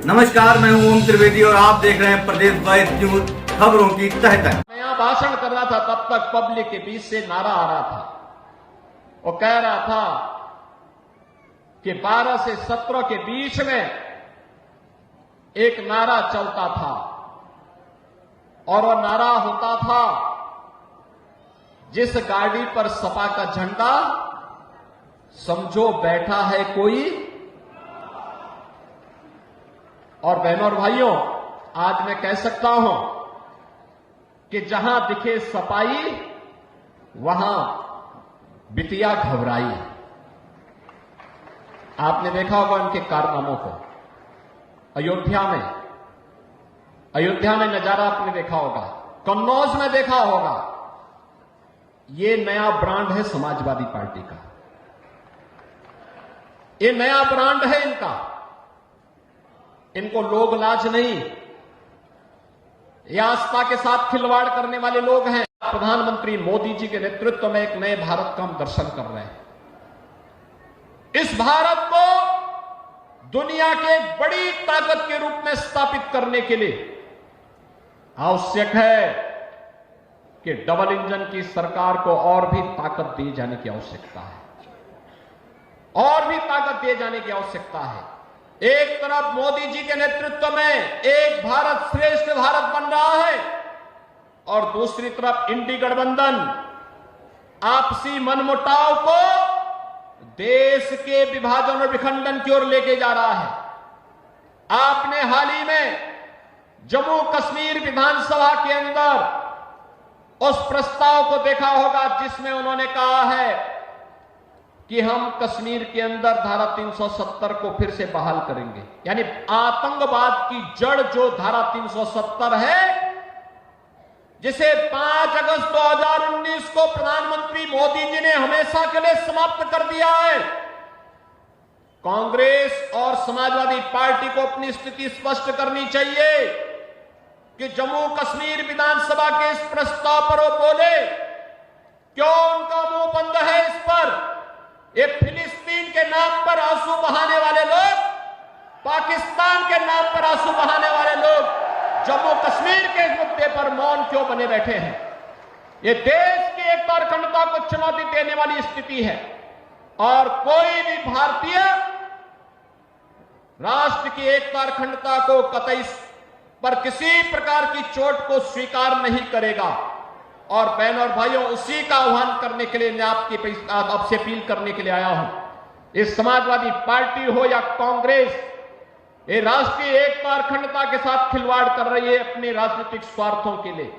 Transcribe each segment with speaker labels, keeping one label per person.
Speaker 1: नमस्कार, मैं हूं ओम त्रिवेदी और आप देख रहे हैं प्रदेश 22 न्यूज, खबरों की तह तक।
Speaker 2: मैं यहां भाषण कर रहा था, तब तक पब्लिक के बीच से नारा आ रहा था। वो कह रहा था कि 12 से 17 के बीच में एक नारा चलता था और वो नारा होता था, जिस गाड़ी पर सपा का झंडा समझो बैठा है कोई। और बहनों और भाइयों, आज मैं कह सकता हूं कि जहां दिखे सपाई वहां बिटिया घबराई। आपने देखा होगा उनके कारनामों को। अयोध्या में नजारा आपने देखा होगा, कन्नौज में देखा होगा। ये नया ब्रांड है समाजवादी पार्टी का, ये नया ब्रांड है इनका। इनको लोग लाज नहीं, ये आस्था के साथ खिलवाड़ करने वाले लोग हैं। प्रधानमंत्री मोदी जी के नेतृत्व में एक नए भारत का हम दर्शन कर रहे हैं। इस भारत को दुनिया के एक बड़ी ताकत के रूप में स्थापित करने के लिए आवश्यक है कि डबल इंजन की सरकार को और भी ताकत दिए जाने की आवश्यकता है, और भी ताकत दिए जाने की आवश्यकता है। एक तरफ मोदी जी के नेतृत्व में एक भारत श्रेष्ठ भारत बन रहा है, और दूसरी तरफ इंडी गठबंधन आपसी मनमुटाव को देश के विभाजन और विखंडन की ओर लेके जा रहा है। आपने हाल ही में जम्मू कश्मीर विधानसभा के अंदर उस प्रस्ताव को देखा होगा जिसमें उन्होंने कहा है कि हम कश्मीर के अंदर धारा 370 को फिर से बहाल करेंगे। यानी आतंकवाद की जड़ जो धारा 370 है, जिसे 5 अगस्त 2019 को प्रधानमंत्री मोदी जी ने हमेशा के लिए समाप्त कर दिया है। कांग्रेस और समाजवादी पार्टी को अपनी स्थिति स्पष्ट करनी चाहिए कि जम्मू कश्मीर विधानसभा के इस प्रस्ताव पर वो बोले। क्यों उनका मुंह बंद है इस पर? ये फिलिस्तीन के नाम पर आंसू बहाने वाले लोग, पाकिस्तान के नाम पर आंसू बहाने वाले लोग जम्मू कश्मीर के मुद्दे पर मौन क्यों बने बैठे हैं? ये देश की एकता और अखंडता को चुनौती देने वाली स्थिति है, और कोई भी भारतीय राष्ट्र की एकता और अखंडता को कतई पर किसी प्रकार की चोट को स्वीकार नहीं करेगा। और बहनों और भाइयों, उसी का आह्वान करने के लिए मैं आपसे अपील करने के लिए आया हूं। इस समाजवादी पार्टी हो या कांग्रेस, ये राष्ट्रीय एकता और अखंडता के साथ खिलवाड़ कर रही है अपने राजनीतिक स्वार्थों के लिए।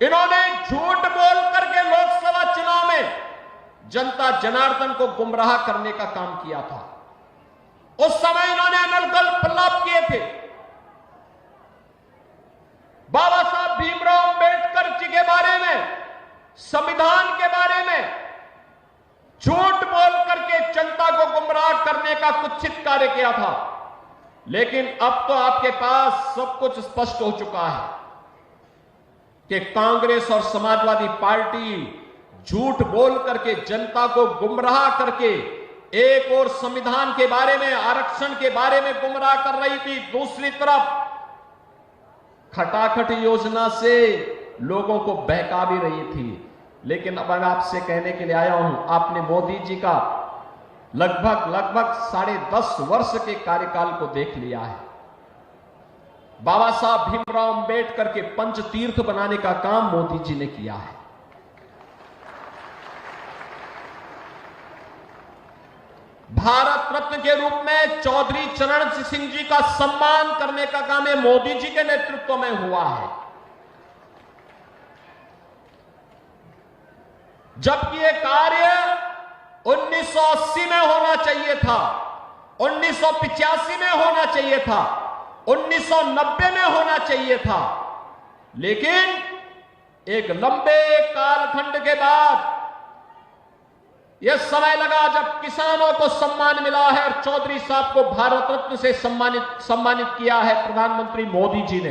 Speaker 2: इन्होंने झूठ बोल करके लोकसभा चुनाव में जनता जनार्दन को गुमराह करने का काम किया था। उस समय इन्होंने अनर्गल प्रलाप किए थे। बाबा साहब भीमराव अंबेडकर जी के बारे में, संविधान के बारे में झूठ बोल करके जनता को गुमराह करने का कुत्सित कार्य किया था। लेकिन अब तो आपके पास सब कुछ स्पष्ट हो चुका है कि कांग्रेस और समाजवादी पार्टी झूठ बोल करके जनता को गुमराह करके एक और संविधान के बारे में, आरक्षण के बारे में गुमराह कर रही थी, दूसरी तरफ खटाखट योजना से लोगों को बहका भी रही थी। लेकिन अब मैं आपसे कहने के लिए आया हूं, आपने मोदी जी का लगभग 10.5 वर्ष के कार्यकाल को देख लिया है। बाबा साहब भीमराव अंबेडकर के पंच तीर्थ बनाने का काम मोदी जी ने किया है। भारत रत्न के रूप में चौधरी चरण सिंह जी का सम्मान करने का काम है मोदी जी के नेतृत्व में हुआ है। जबकि यह कार्य 1980 में होना चाहिए था, 1985 में होना चाहिए था, 1990 में होना चाहिए था। लेकिन एक लंबे कालखंड के बाद यह समय लगा जब किसानों को सम्मान मिला है, और चौधरी साहब को भारत रत्न से सम्मानित किया है प्रधानमंत्री मोदी जी ने।